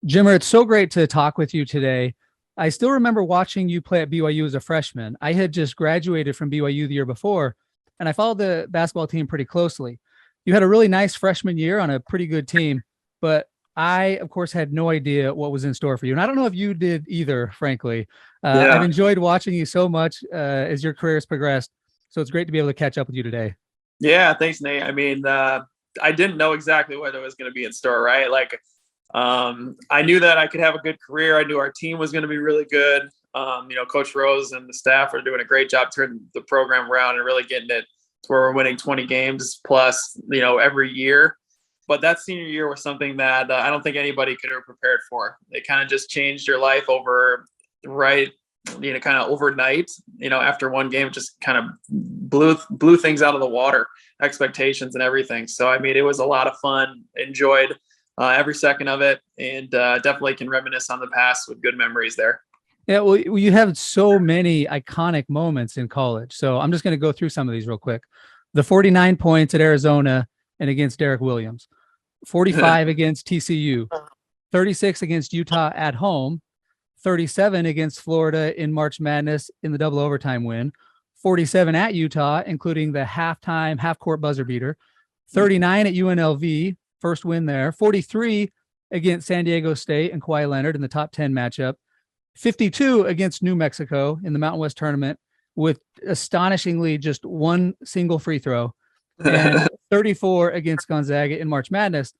Jimmer, it's so great to talk with you today. I still remember watching you play at BYU as a freshman. I had just graduated from BYU the year before, and I followed the basketball team pretty closely. You had a really nice freshman year on a pretty good team, but I, of course, had no idea what was in store for you. And I don't know if you did either, frankly. I've Yeah. enjoyed watching you so much as your career has progressed. So it's great to be able to catch up with you today. Yeah. Thanks, Nate. I mean, I didn't know exactly what it was going to be in store, right? I knew that I could have a good career. I knew our team was going to be really good. Coach Rose and the staff are doing a great job turning the program around and really getting it to where we're winning 20 games plus, every year. But that senior year was something that I don't think anybody could have prepared for. It kind of just changed your life kind of overnight. After one game, just kind of blew things out of the water, expectations and everything. So, I mean, it was a lot of fun. Enjoyed every second of it, and definitely can reminisce on the past with good memories there. Yeah, well, you have so many iconic moments in college. So I'm just going to go through some of these real quick. The 49 points at Arizona and against Derek Williams, 45 against TCU, 36 against Utah at home, 37 against Florida in March Madness in the double overtime win, 47 at Utah, including the half-court buzzer beater, 39 at UNLV, first win there, 43 against San Diego State and Kawhi Leonard in the top 10 matchup, 52 against New Mexico in the Mountain West tournament with astonishingly just one single free throw, and 34 against Gonzaga in March Madness.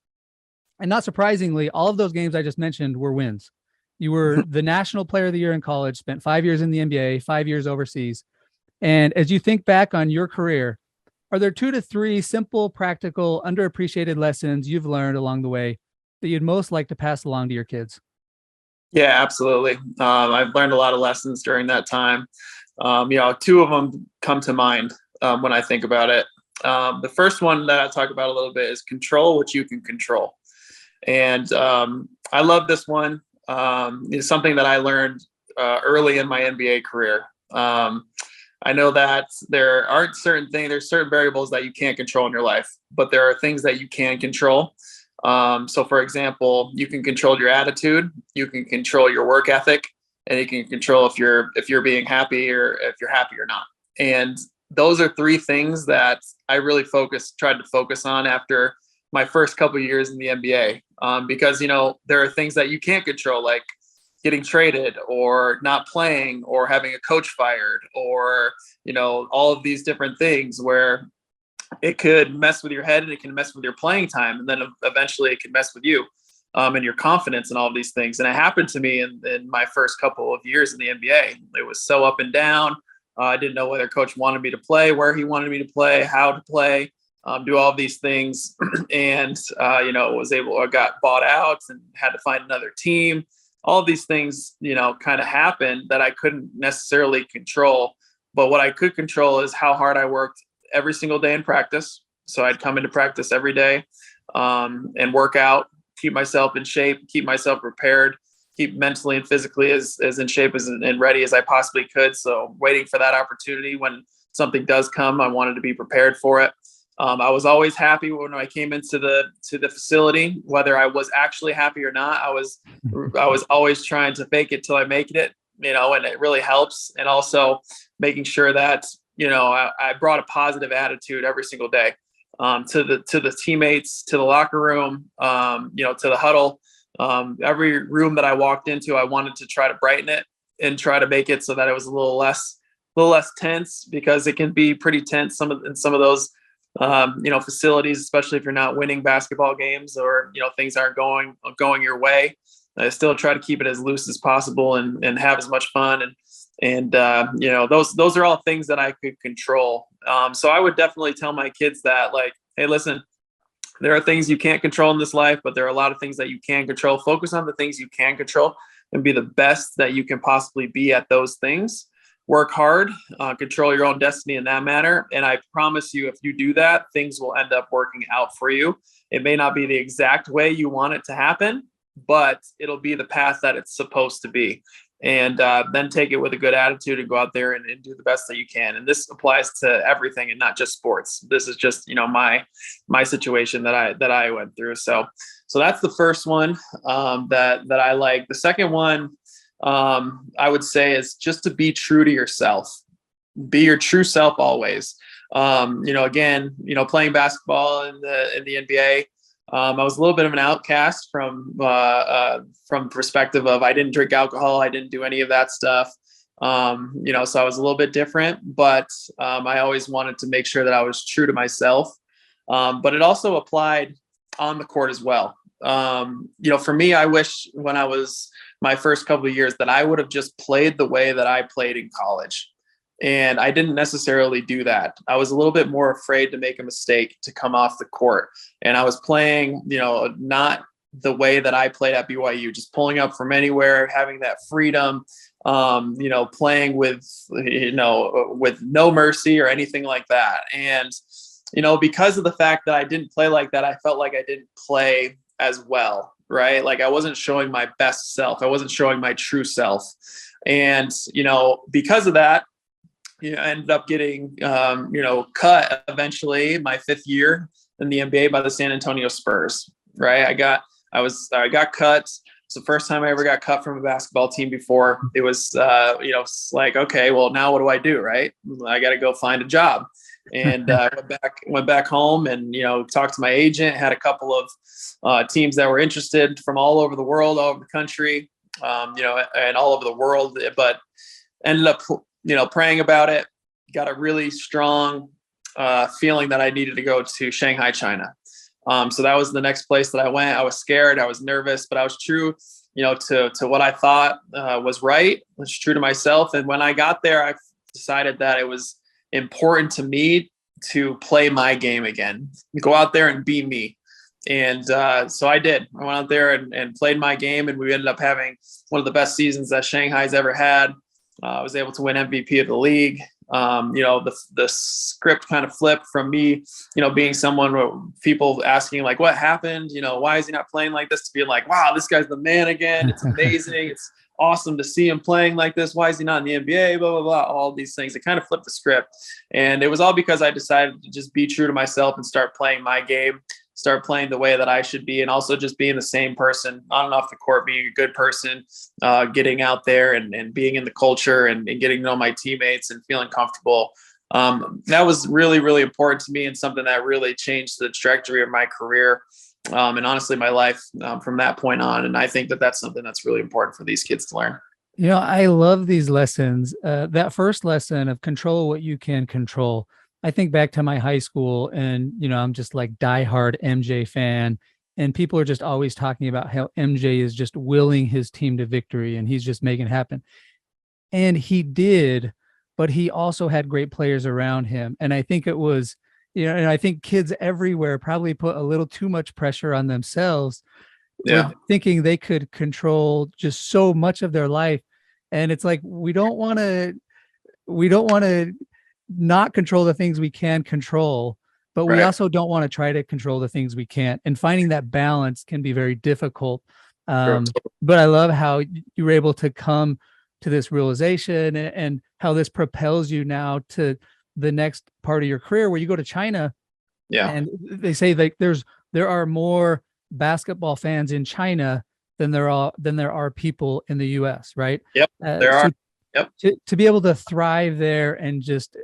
And not surprisingly, all of those games I just mentioned were wins. You were the National Player of the Year in college, spent 5 years in the NBA, 5 years overseas. And as you think back on your career, are there 2 to 3 simple, practical, underappreciated lessons you've learned along the way that you'd most like to pass along to your kids? Yeah, absolutely. I've learned a lot of lessons during that time. 2 of them come to mind when I think about it. The first one that I talk about a little bit is control what you can control. And I love this one. It's something that I learned early in my NBA career. I know that there's certain variables that you can't control in your life, but there are things that you can control. So for example, you can control your attitude, you can control your work ethic, and you can control if you're being happy or if you're happy or not. And those are 3 things that I really tried to focus on after my first couple of years in the NBA. Because, there are things that you can't control, like getting traded or not playing or having a coach fired or, all of these different things where it could mess with your head and it can mess with your playing time. And then eventually it can mess with you and your confidence and all of these things. And it happened to me in my first couple of years in the NBA. It was so up and down. I didn't know whether coach wanted me to play, where he wanted me to play, how to play, do all of these things. And, I got bought out and had to find another team. All of these things, kind of happened that I couldn't necessarily control. But what I could control is how hard I worked every single day in practice. So I'd come into practice every day and work out, keep myself in shape, keep myself prepared, keep mentally and physically as in shape and ready as I possibly could. So waiting for that opportunity when something does come, I wanted to be prepared for it. I was always happy when I came into the facility, whether I was actually happy or not. I was always trying to fake it till I make it, and it really helps. And also making sure that, I brought a positive attitude every single day to the teammates, to the locker room, to the huddle. Every room that I walked into, I wanted to try to brighten it and try to make it so that it was a little less tense, because it can be pretty tense in some of those facilities, especially if you're not winning basketball games or, things aren't going your way. I still try to keep it as loose as possible and have as much fun. And those are all things that I could control. So I would definitely tell my kids that, like, hey, listen, there are things you can't control in this life, but there are a lot of things that you can control. Focus on the things you can control and be the best that you can possibly be at those things. Work hard, control your own destiny in that manner. And I promise you, if you do that, things will end up working out for you. It may not be the exact way you want it to happen, but it'll be the path that it's supposed to be. And then take it with a good attitude and go out there and do the best that you can. And this applies to everything and not just sports. This is just, my situation that I went through. So So that's the first one that I like. The second one, I would say, is just to be true to yourself. Be your true self always. Again, playing basketball in the NBA, I was a little bit of an outcast from perspective of I didn't drink alcohol, I didn't do any of that stuff. So I was a little bit different, but I always wanted to make sure that I was true to myself. But it also applied on the court as well. For me, I wish when I was my first couple of years that I would have just played the way that I played in college. And I didn't necessarily do that. I was a little bit more afraid to make a mistake to come off the court. And I was playing, not the way that I played at BYU, just pulling up from anywhere, having that freedom, playing with no mercy or anything like that. And, because of the fact that I didn't play like that, I felt like I didn't play as well, right? Like I wasn't showing my best self. I wasn't showing my true self. And, because of that, I ended up getting, cut eventually my 5th year in the NBA by the San Antonio Spurs. Right. I got cut. It's the first time I ever got cut from a basketball team before. It was, it's like, okay, well, now what do I do? Right. I got to go find a job. And went back home and, talked to my agent, had a couple of teams that were interested from all over the world, all over the country, and all over the world, but ended up praying about it, got a really strong feeling that I needed to go to Shanghai, China. So that was the next place that I went. I was scared, I was nervous, but I was true, to what I thought was right. I was true to myself. And when I got there, I decided that it was important to me to play my game again, go out there and be me. And so I did. I went out there and played my game, and we ended up having one of the best seasons that Shanghai's ever had. I was able to win MVP of the league. The script kind of flipped from me, being someone where people asking like, what happened? Why is he not playing like this? To being like, wow, this guy's the man again. It's amazing. It's awesome to see him playing like this. Why is he not in the NBA? Blah, blah, blah. All these things. It kind of flipped the script. And it was all because I decided to just be true to myself and start playing my game, start playing the way that I should be, and also just being the same person on and off the court, being a good person, getting out there and being in the culture and getting to know my teammates and feeling comfortable. That was really, really important to me and something that really changed the trajectory of my career and honestly my life from that point on. And I think that that's something that's really important for these kids to learn. I love these lessons. That first lesson of control what you can control. I think back to my high school and, I'm just like diehard MJ fan, and people are just always talking about how MJ is just willing his team to victory and he's just making it happen. And he did, but he also had great players around him. And I think it was, and I think kids everywhere probably put a little too much pressure on themselves with thinking they could control just so much of their life. And it's like, we don't want to not control the things we can control, but we also don't want to try to control the things we can't. And finding that balance can be very difficult. But I love how you were able to come to this realization and how this propels you now to the next part of your career where you go to China. Yeah. And they say like there are more basketball fans in China than there are people in the US, right? Yep. There are. Yep. To be able to thrive there and just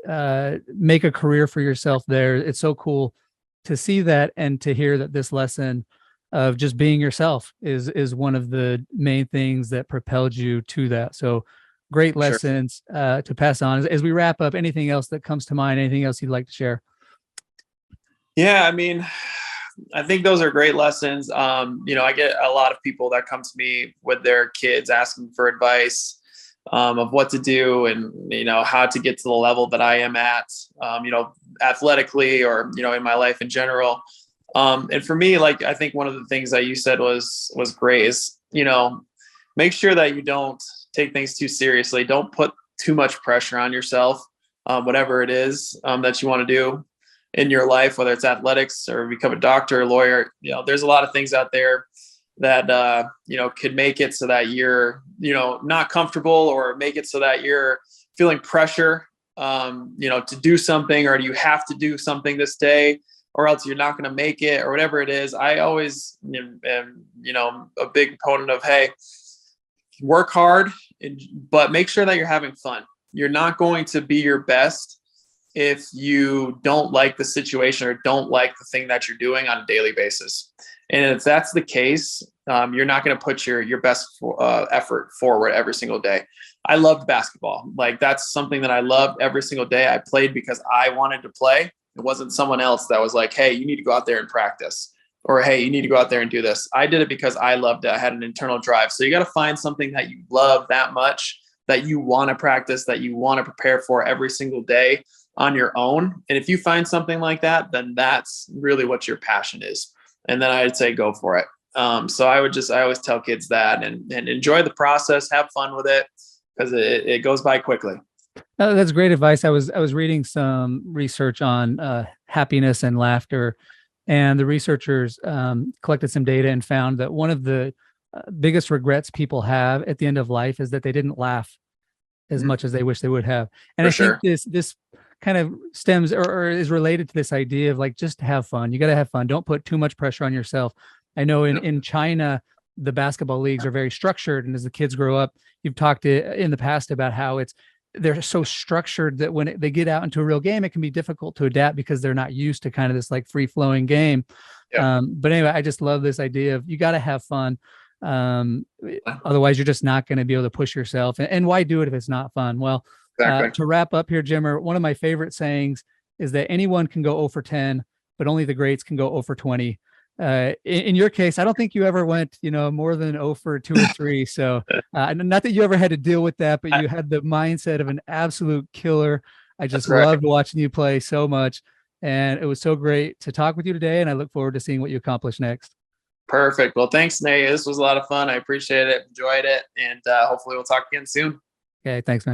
make a career for yourself there. It's so cool to see that and to hear that this lesson of just being yourself is one of the main things that propelled you to that. So great lessons to pass on. As we wrap up, anything else that comes to mind, anything else you'd like to share? Yeah, I mean, I think those are great lessons. I get a lot of people that come to me with their kids asking for advice of what to do and, how to get to the level that I am at, athletically or, in my life in general. And for me, like, I think one of the things that you said was great is, make sure that you don't take things too seriously. Don't put too much pressure on yourself, whatever it is that you want to do in your life, whether it's athletics or become a doctor, or lawyer. There's a lot of things out there that, could make it so that you're, not comfortable, or make it so that you're feeling pressure, to do something, or do you have to do something this day? or else you're not going to make it, or whatever it is. I always am, a big proponent of, hey, work hard, but make sure that you're having fun. You're not going to be your best if you don't like the situation or don't like the thing that you're doing on a daily basis. And if that's the case, you're not going to put your best effort forward every single day. I loved basketball. Like, that's something that I loved every single day. I played because I wanted to play. It wasn't someone else that was like, hey, you need to go out there and practice, or, hey, you need to go out there and do this. I did it because I loved it. I had an internal drive. So you got to find something that you love that much, that you want to practice, that you want to prepare for every single day on your own. And if you find something like that, then that's really what your passion is. And then I'd say go for it. So I always tell kids that, and enjoy the process, have fun with it, because it goes by quickly. That's great advice. I was reading some research on happiness and laughter, and the researchers collected some data and found that one of the biggest regrets people have at the end of life is that they didn't laugh as much as they wish they would have. And think this kind of stems or is related to this idea of, like, just have fun. You got to have fun. Don't put too much pressure on yourself. I know in China, the basketball leagues are very structured. And as the kids grow up, you've talked in the past about how they're so structured that when they get out into a real game, it can be difficult to adapt because they're not used to kind of this like free flowing game. Yeah. But anyway, I just love this idea of you got to have fun. Otherwise you're just not going to be able to push yourself. And why do it if it's not fun? Well, exactly. To wrap up here, Jimmer, one of my favorite sayings is that anyone can go 0 for 10, but only the greats can go 0 for 20. In your case, I don't think you ever went, more than 0 for 2 or 3. So not that you ever had to deal with that, but you had the mindset of an absolute killer. I just loved watching you play so much. And it was so great to talk with you today. And I look forward to seeing what you accomplish next. Perfect. Well, thanks, Nate. This was a lot of fun. I appreciate it. Enjoyed it. And hopefully we'll talk again soon. Okay. Thanks, man.